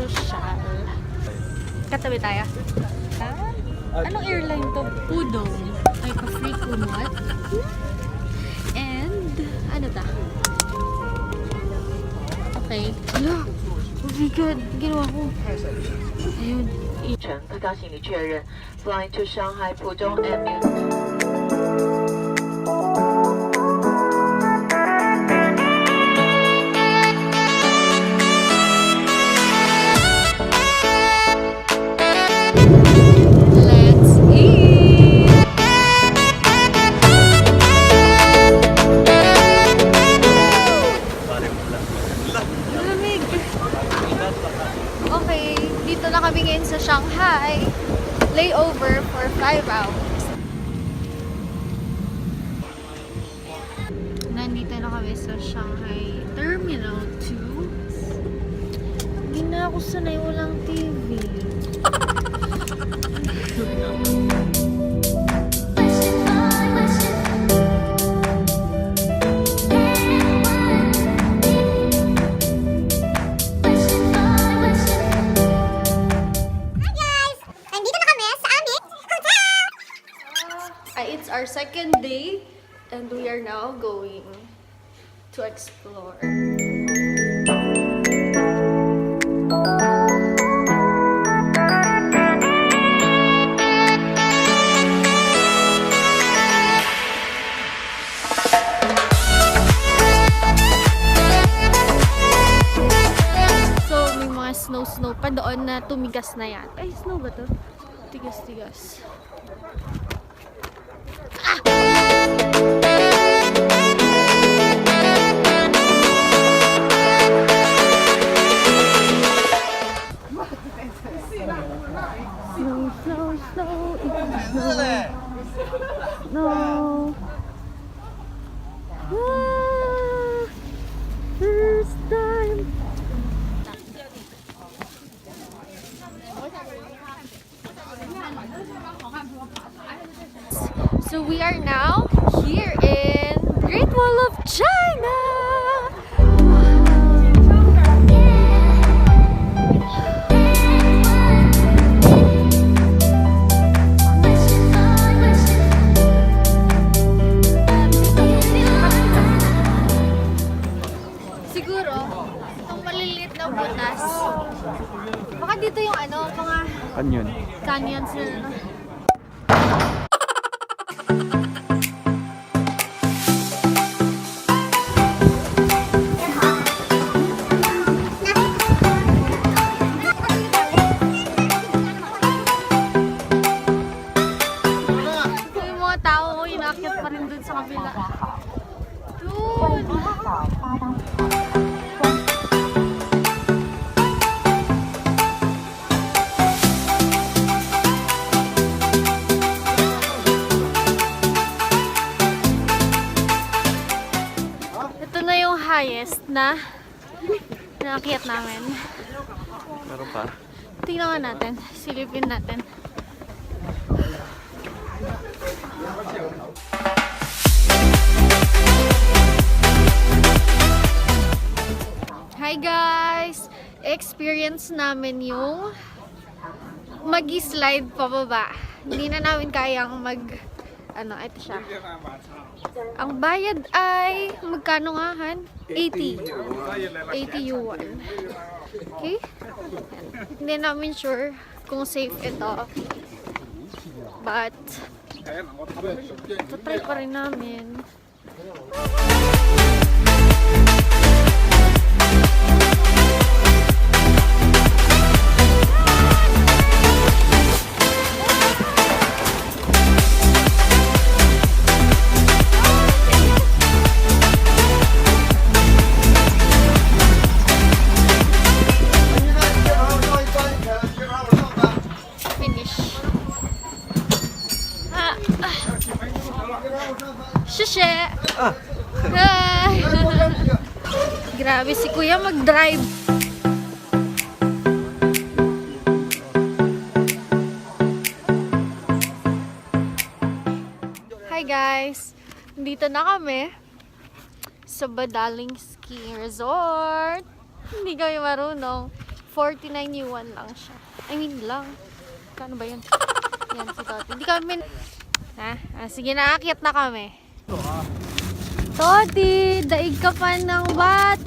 sosyal. Katabi tayo. Anong airline to? Pudong. Ay, ka-free kumot. And, ano ta? Okay. Hala! Oh my God! Ginawa ko. Ayun. 乘特高行李确认 flying to Shanghai Pudong and Let's eat! Malamig! Okay, dito na kami ngayon sa Shanghai. Layover for 5 hours. Nandito na kami sa Shanghai Terminal 2. Hindi na ako sanay, walang TV. It's our second day and we are now going to explore. So, may mga snow pa doon na tumigas na yan. Ay, snow ba to? Tigas-tigas. No. First time. So we are now here in Great Wall of China. Siguro, itong maliliit na butas. Baka dito yung ano, mga Canyon. canyons na. Yung mga tao, inaakyat pa rin dun sa kabila. Dun! Ito na yung highest na naakyat namin. Meron pa? Tingnan nga natin. Silipin natin. Hi guys! Experience namin yung mag-slide pababa. Hindi na namin kayang ito siya. Ang bayad ay magkano nga han? 80 yuan. Okay? Hindi namin sure kung safe ito. But try pa rin namin. Shushe! Hi! Grabe si Kuya mag-drive. Hi guys! Dito na kami sa Badaling Ski Resort. Hindi kami marunong. 49 yuan lang siya. I mean lang. Kano ba yun? Yan si Toti. Hindi kami... sige na, aakyat na kami. Toti, daig ka pa ng bat.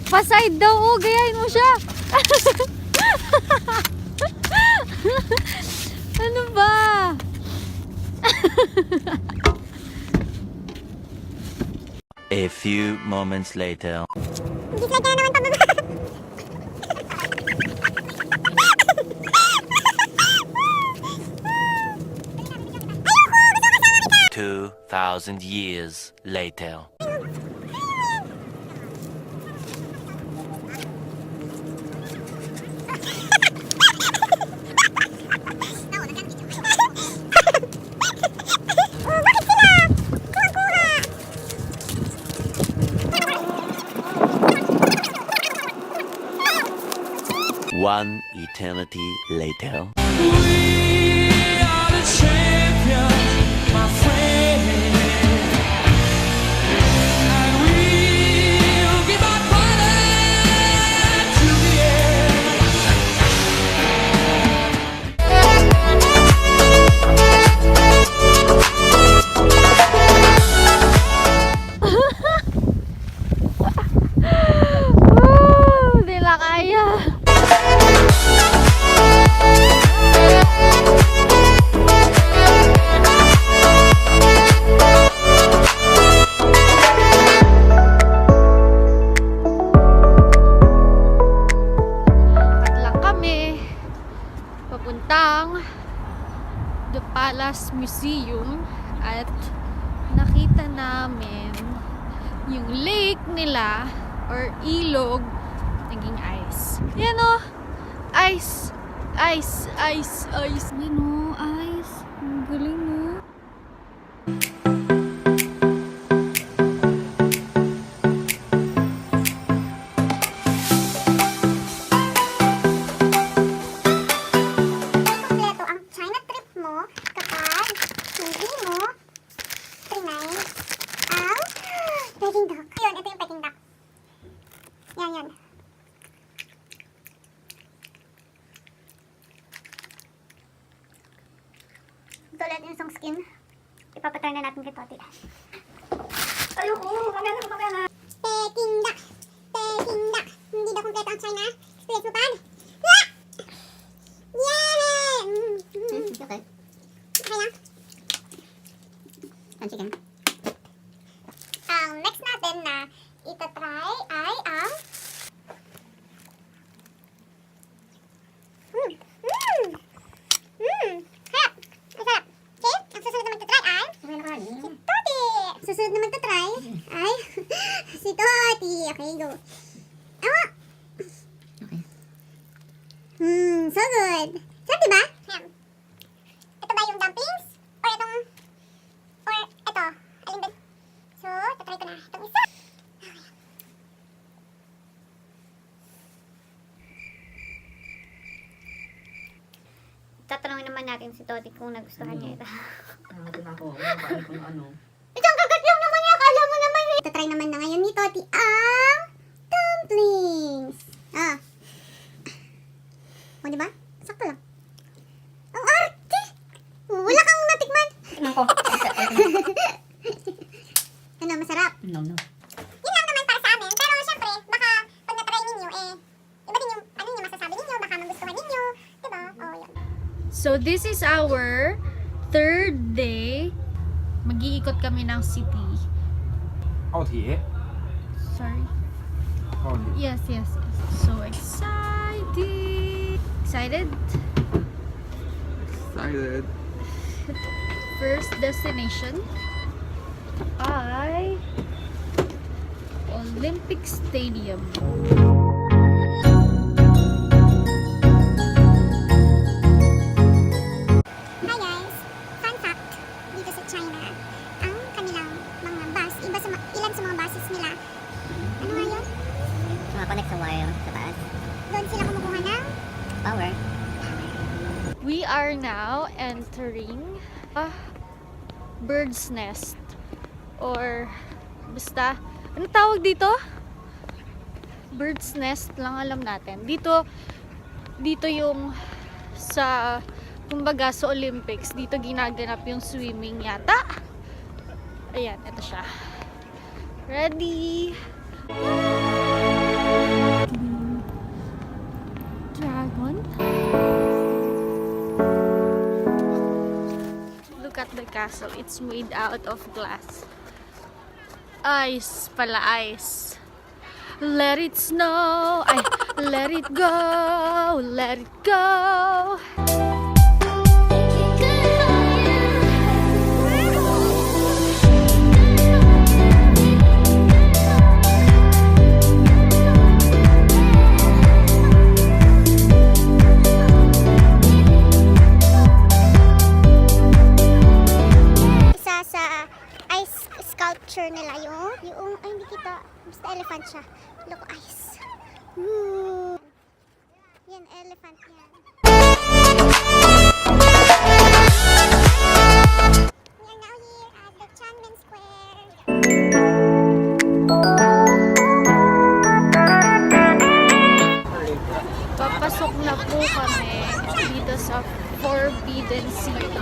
Pa-side daw, oh, gayahin mo siya. Ano ba? A few moments later. Hindi sila kaya naman pababa. 2,000 years later. One eternity later. Hindi na kaya. Papuntang The Palace Museum at nakita namin yung lake nila or ilog naging ice. Yan o! Ice! Ice! Ice! Ice! Yan o! Ice! Ang galing o! Tulad yung song skin. Ipapatry na natin kay Toti. Ayoko! Mamaya na! Peking duck! Peking duck! Hindi daw kompleto ang China. Experience mo pan? Yeah! Okay. Okay lang. Ang chicken. Ang next natin na itatry ay ang susunod naman to try ay si Toti. Okay, go. Awa! Okay. So good. Sarap, diba? Ito ba yung dumplings? Or itong... Or ito? Alin ba? So, tatry ko na itong isa. Okay. Tatanungin naman natin si Toti kung nagustuhan niya ito. Ito na ako. Bakit kung ano? Isang kagat lang naman niya. Akala mo naman eh. Tatry naman na ngayon ni Toti ang dumplings. O, diba? Sakto lang. Ang arte! Wala kang natikman. Tikman ko. Ano, masarap? No. Yun lang naman para sa amin. Pero syempre, baka pag natry ninyo, iba din yung ano yung masasabi ninyo. Baka magustuhan ninyo. Diba? Yun. So this is our third day. Mag-iikot kami ng city. 奥体， Sorry. 奥体。 Yes. So excited. Excited? Excited. First destination ay Olympic Stadium. Hi guys! Fun fact, dito sa China, ang kanilang mga bus, ilan sa mga buses nila, ano nga yun? Connect sa wire sa taas. Doon sila kumukuha ng Power. We are now entering a bird's nest or basta ano tawag dito? Bird's nest lang alam natin. Dito yung sa, kumbaga sa Olympics, dito ginaganap yung swimming yata. Ayan, ito siya. Ready? Dragon? Look at the castle. It's made out of glass. Ice pala, ice. Let it snow. Ay, let it go. Let it go. Sculpture nila yung ay hindi kita, basta elephant siya. Look, ice. Ooh. Yan, elephant yan. We are now here at the Tiananmen Square. Papasok na po kami dito sa Forbidden City.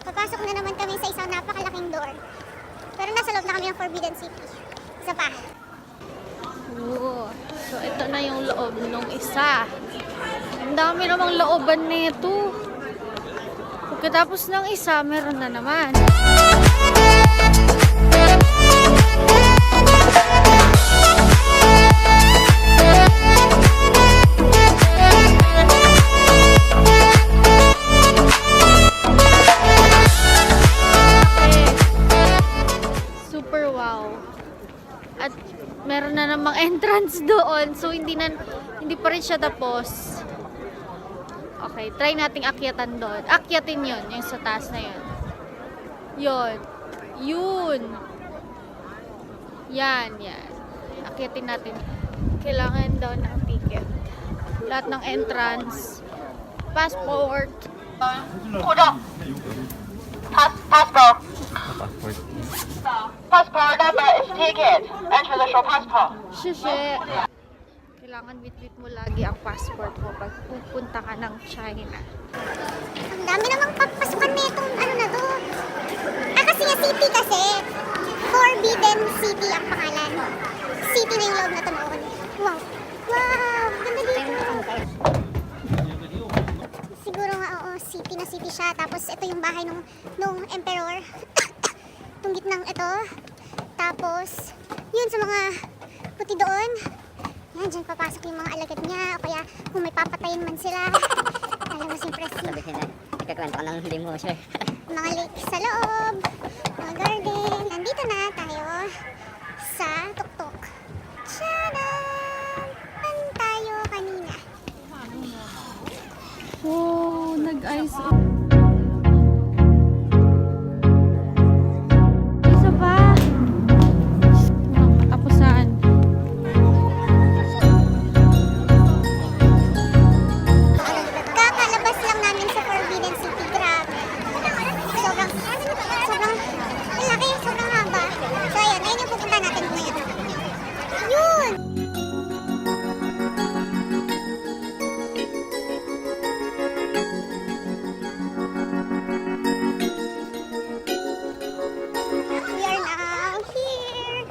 Papasok na naman kami sa isang napakalaking door. Pero nasa loob na kami ng Forbidden City. Isa pa. Oo. So, ito na yung loob nung isa. Ang dami namang looban nito. Pagkatapos ng isa, meron na naman. Meron na namang entrance doon. So, hindi pa rin siya tapos. Okay, try nating akyatan doon. Akyatin yun, yung sa taas na yun. Yun. Yan. Akyatin natin. Kailangan daw ng ticket. Lahat ng entrance. Passport. Passport. Passport number is ticket. Enter the show passport. Shushe. Kailangan bitbit mo lagi ang passport mo pag pupunta ka ng China. Ang dami namang papasukan na itong ano na to. Kasi nga city kasi. Forbidden City ang pangalan. City na yung loob na tunoon. Wow. Ganda dito. Siguro nga, oo, city na city siya. Tapos ito yung bahay nung emperor. Itong gitnang ito. Tapos, yun sa mga puti doon. Yan, dyan papasok yung mga alagad niya. O kaya kung may papatayin man sila. Alam mo, impressive. Sabi ko na, nagkakwento ka ng hindi mo, sir. Mga lake sa loob. Mga garden. Nandito na tayo sa tuktok. Tcharam! Saan tayo kanina? Oh, nag-ice. Isa pa. Katapusan. Kakalabas lang namin sa Forbidden City. Grabe. Sobrang laki, sobrang haba. So, ayun yung pupunta natin ngayon. Yun! We are now here.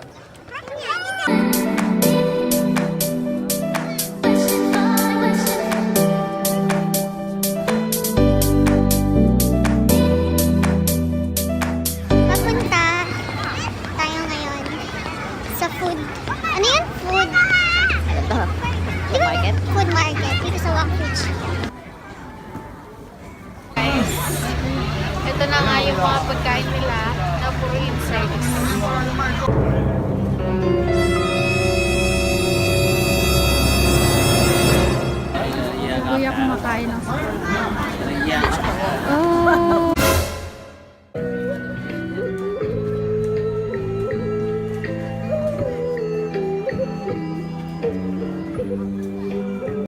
Papunta tayo ngayon sa food. Ano yun? Food. Ito, Di ba? market. Food market dito sa Wangfujing. Guys, ito na nga yung mga pagkain nila na puro insects. Kuya kumakain ng sakura.